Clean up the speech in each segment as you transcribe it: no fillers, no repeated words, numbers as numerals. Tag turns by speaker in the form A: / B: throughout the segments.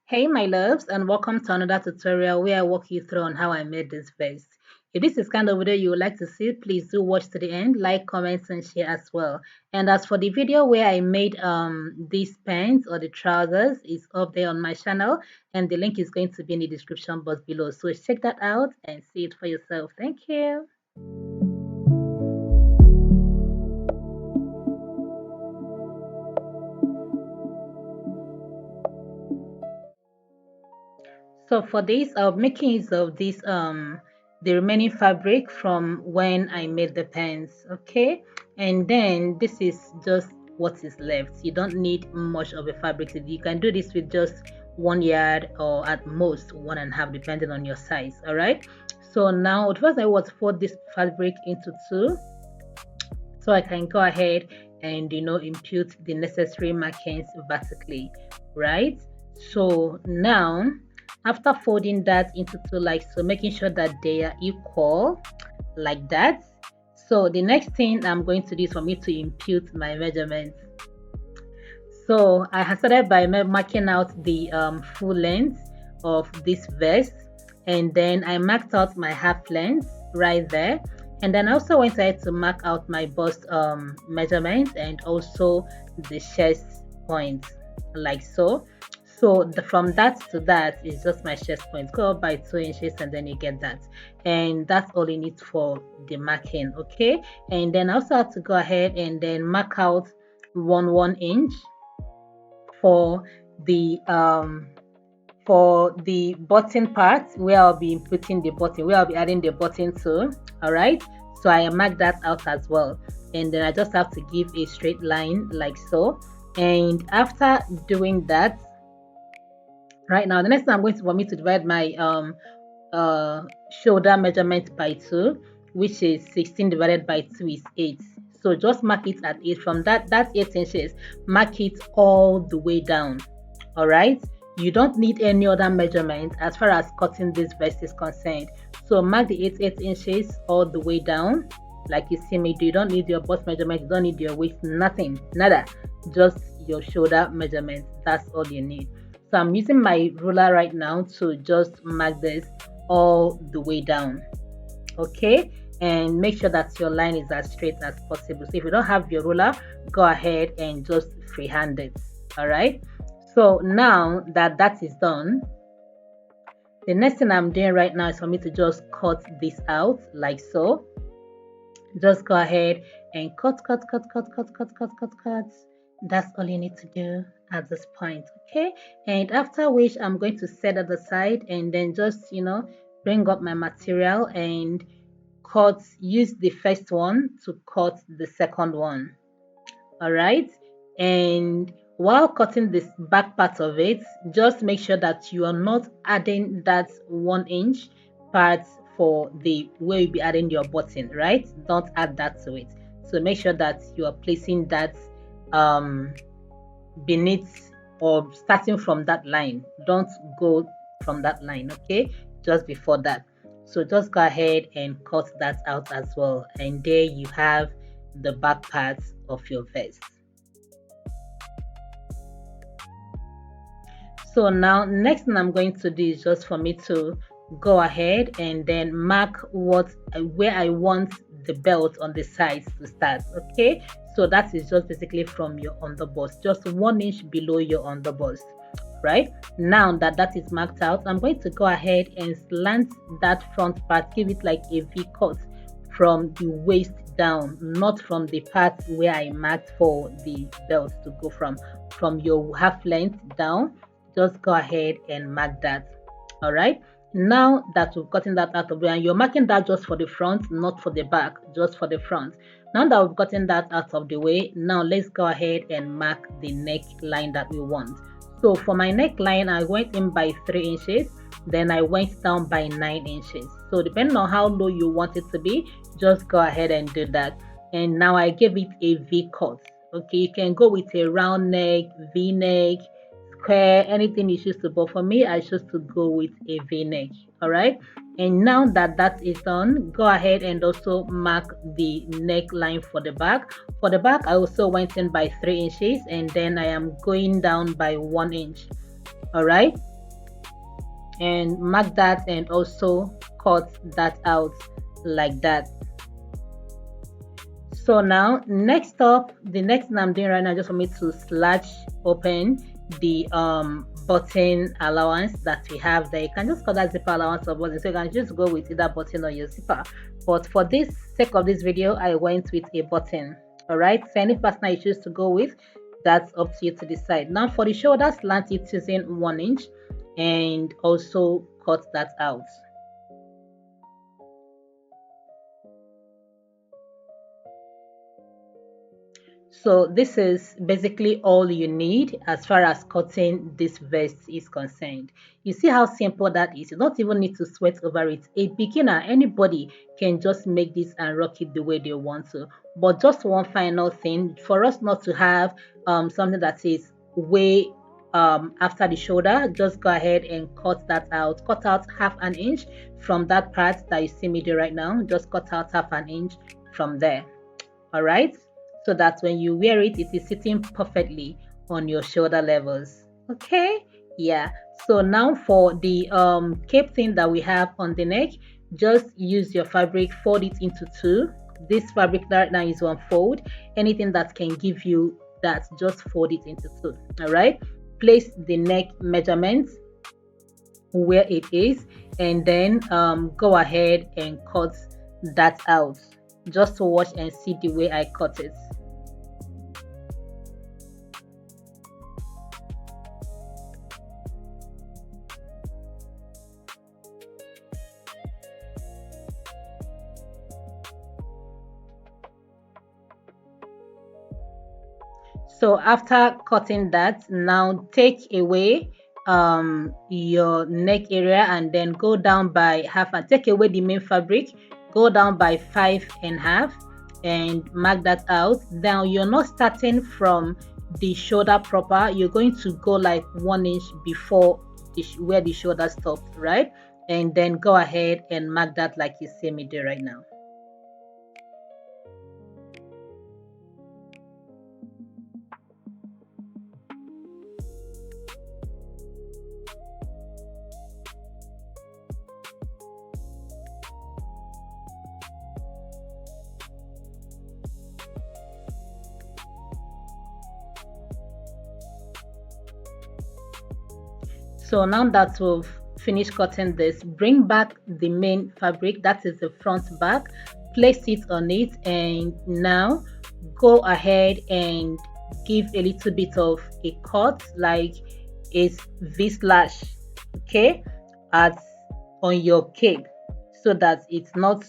A: Hey my loves, and welcome to another tutorial where I walk you through on how I made this vest. If this is kind of video you would like to see, please do watch to the end, like, comment and share as well. And as for the video where I made these pants or the trousers, is up there on my channel, and the link is going to be in the description box below, so check that out and see it for yourself. Thank you. So for this, I'll be making use of this the remaining fabric from when I made the pants, okay? And then this is just what is left. You don't need much of a fabric. You can do this with just 1 yard or at most 1.5, depending on your size. All right. So now first I want to fold this fabric into two, so I can go ahead and impute the necessary markings vertically, right? So now after folding that into two, like so, making sure that they are equal like that. So the next thing I'm going to do is for me to impute my measurements. So I have started by marking out the full length of this vest, and then I marked out my half length right there, and then I also went ahead to mark out my bust measurement and also the chest point, like so. So from that to that is just my chest point. Go up by 2 inches and then you get that, and that's all you need for the marking, okay? And then I also have to go ahead and then mark out 1 inch for the button part, where I'll be putting the button, where I'll be adding the button to. All right, so I mark that out as well, and then I just have to give a straight line like so. And after doing that, right now the next thing I'm going to want me to divide my shoulder measurement by 2, which is 16 divided by 2 is 8. So just mark it at 8. From that 8 inches, mark it all the way down. All right, you don't need any other measurement as far as cutting this vest is concerned. So mark the 8 inches all the way down, like you see me do. You don't need your bust measurement, you don't need your waist, nothing, nada, just your shoulder measurement. That's all you need. So I'm using my ruler right now to just mark this all the way down, okay? And make sure that your line is as straight as possible. So if you don't have your ruler, go ahead and just freehand it. All right, so now that that is done, the next thing I'm doing right now is for me to just cut this out like so. Just go ahead and cut. That's all you need to do at this point, okay? And after which I'm going to set at the side and then just bring up my material and use the first one to cut the second one. All right, and while cutting this back part of it, just make sure that you are not adding that 1 inch part for the way you'll be adding your button, right? Don't add that to it. So make sure that you are placing that beneath or starting from that line. Don't go from that line, okay? Just before that. So just go ahead and cut that out as well, and there you have the back part of your vest. So now next thing I'm going to do is just for me to go ahead and then mark where I want the belt on the sides to start, okay? So that is just basically from your underbust, just 1 inch below your underbust. Right now that is marked out, I'm going to go ahead and slant that front part, give it like a V cut from the waist down, not from the part where I marked for the belt to go from your half length down. Just go ahead and mark that. All right, now that we've gotten that out of the way, and you're marking that just for the front, not for the back, just for the front. Now that we've gotten that out of the way, now let's go ahead and mark the neckline that we want. So for my neckline, I went in by 3 inches, then I went down by 9 inches. So depending on how low you want it to be, just go ahead and do that. And now I give it a V cut. Okay, you can go with a round neck, V neck, square, anything you choose to, but for me I choose to go with a V neck. All right, and now that that is done, go ahead and also mark the neckline for the back. For the back, I also went in by 3 inches, and then I am going down by 1 inch. All right, and mark that and also cut that out like that. So now next up, the next thing I'm doing right now, just for me to slash open the button allowance that we have there. You can just call that zipper allowance or button, so you can just go with either button or your zipper, but for this sake of this video I went with a button. All right, so any fastener you choose to go with, that's up to you to decide. Now for the shoulder slant, it's using 1 inch and also cut that out. So this is basically all you need as far as cutting this vest is concerned. You see how simple that is. You don't even need to sweat over it. A beginner, anybody can just make this and rock it the way they want to. But just one final thing, for us not to have something that is way after the shoulder, just go ahead and cut that out. Cut out half an inch from that part that you see me do right now. Just cut out half an inch from there. All right, so that when you wear it, it is sitting perfectly on your shoulder levels. Okay, yeah. So now for the cape thing that we have on the neck, just use your fabric, fold it into 2. This fabric right now is 1 fold. Anything that can give you that, just fold it into 2. All right, place the neck measurements where it is, and then go ahead and cut that out. Just to watch and see the way I cut it. So after cutting that, now take away your neck area and then go down by half, and take away the main fabric, go down by 5.5 and mark that out. Now you're not starting from the shoulder proper, you're going to go like 1 inch before where the shoulder stops, right? And then go ahead and mark that like you see me do right now. So now that we've finished cutting this, bring back the main fabric, that is the front back, place it on it, and now go ahead and give a little bit of a cut, like a V-slash, okay, on your cape, so that it's not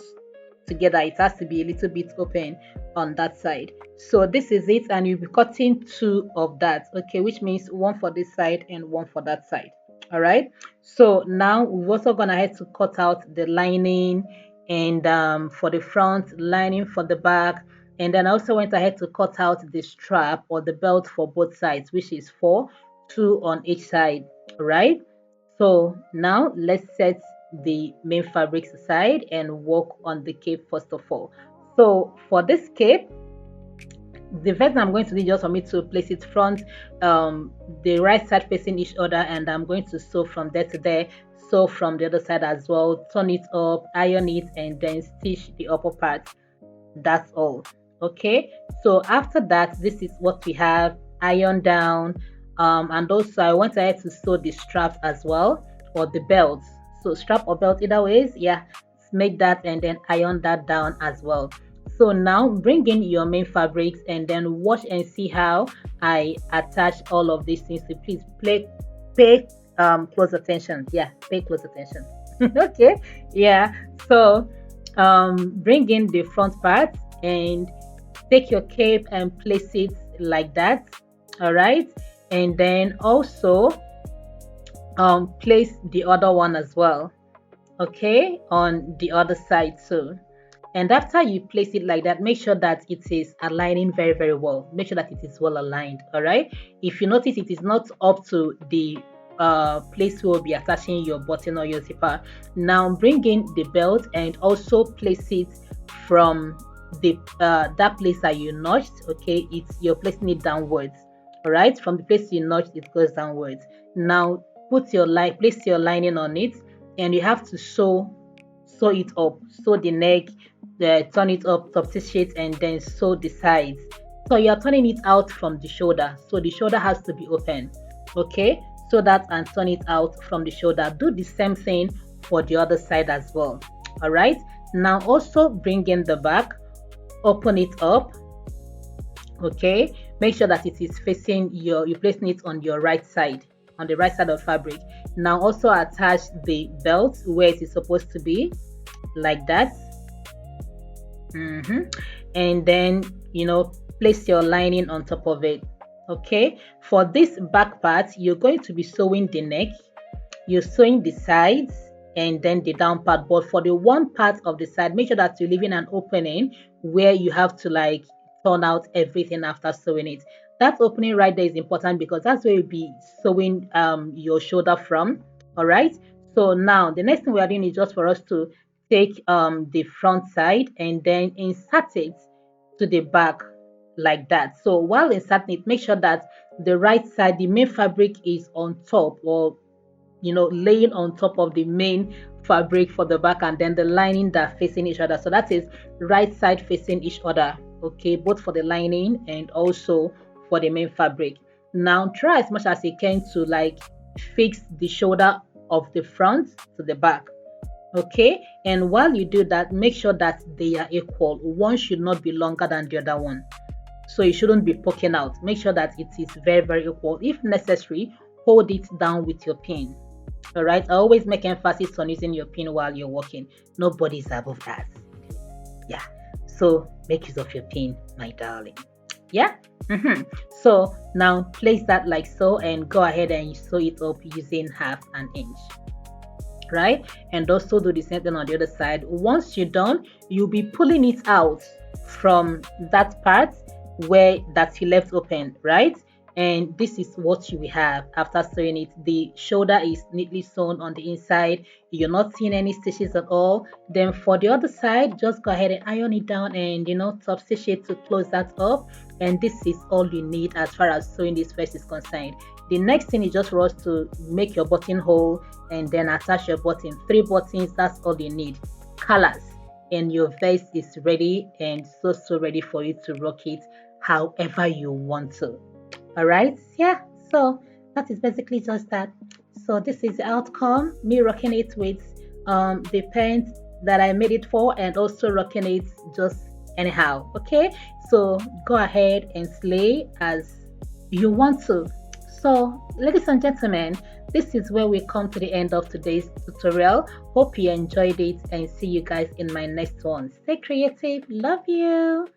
A: together, it has to be a little bit open on that side. So this is it, and you'll be cutting 2 of that, okay, which means 1 for this side and 1 for that side. All right, so now we're also gonna have to cut out the lining, and for the front, lining for the back, and then I also went ahead to cut out the strap or the belt for both sides, which is 4, 2 on each side. All right, so now let's set the main fabrics aside and work on the cape first of all. So for this cape, the first thing I'm going to do, just for me to place it front, the right side facing each other, and I'm going to sew from there to there, sew from the other side as well, turn it up, iron it, and then stitch the upper part. That's all. Okay, so after that, this is what we have ironed down, and also I went ahead to sew the straps as well, or the belt. So strap or belt, either ways, yeah, make that and then iron that down as well. So now bring in your main fabrics and then watch and see how I attach all of these things. So please pay close attention. Yeah, pay close attention. Okay, yeah. So bring in the front part and take your cape and place it like that. All right, and then also place the other one as well, okay, on the other side too. And after you place it like that, make sure that it is aligning very, very well. Make sure that it is well aligned. All right, if you notice it is not up to the place where will be attaching your button or your zipper, now bring in the belt and also place it from the that place that you notched. Okay, you're placing it downwards. All right, from the place you notched, it goes downwards. Now place your lining on it, and you have to sew it up, sew the neck, turn it up, top stitch it, and then sew the sides. So you're turning it out from the shoulder, so the shoulder has to be open. Okay, so that and turn it out from the shoulder. Do the same thing for the other side as well. All right, now also bring in the back, open it up. Okay, make sure that it is facing you're placing it on your right side, on the right side of fabric. Now also attach the belt where it is supposed to be, like that. And then place your lining on top of it. Okay, for this back part, you're going to be sewing the neck, you're sewing the sides, and then the down part. But for the one part of the side, make sure that you're leaving an opening where you have to like turn out everything after sewing it. That opening right there is important because that's where you'll be sewing your shoulder from. All right, so now the next thing we are doing is just for us to take the front side and then insert it to the back, like that. So while inserting it, make sure that the right side, the main fabric, is on top, or laying on top of the main fabric for the back, and then the lining that facing each other. So that is right side facing each other. Okay, both for the lining and also for the main fabric. Now try as much as you can to like fix the shoulder of the front to the back. Okay, and while you do that, make sure that they are equal. One should not be longer than the other one, so it shouldn't be poking out. Make sure that it is very, very equal. If necessary, hold it down with your pin. All right, I always make emphasis on using your pin while you're working. Nobody's above that. Yeah, so make use of your pin, my darling. Yeah. So now place that like so, and go ahead and sew it up using 1/2 inch. Right, and also do the same thing on the other side. Once you're done, you'll be pulling it out from that part where that you left open, right? And this is what you will have after sewing it. The shoulder is neatly sewn on the inside. You're not seeing any stitches at all. Then for the other side, just go ahead and iron it down and top stitch it to close that up. And this is all you need as far as sewing this vest is concerned. The next thing is just for us to make your buttonhole and then attach your button. 3 buttons, that's all you need. Colors, and your vest is ready, and so ready for you to rock it however you want to. All right, yeah, so that is basically just that. So this is the outcome, me rocking it with the pants that I made it for, and also rocking it just anyhow. Okay, so go ahead and slay as you want to. So ladies and gentlemen, this is where we come to the end of today's tutorial. Hope you enjoyed it, and see you guys in my next one. Stay creative. Love you.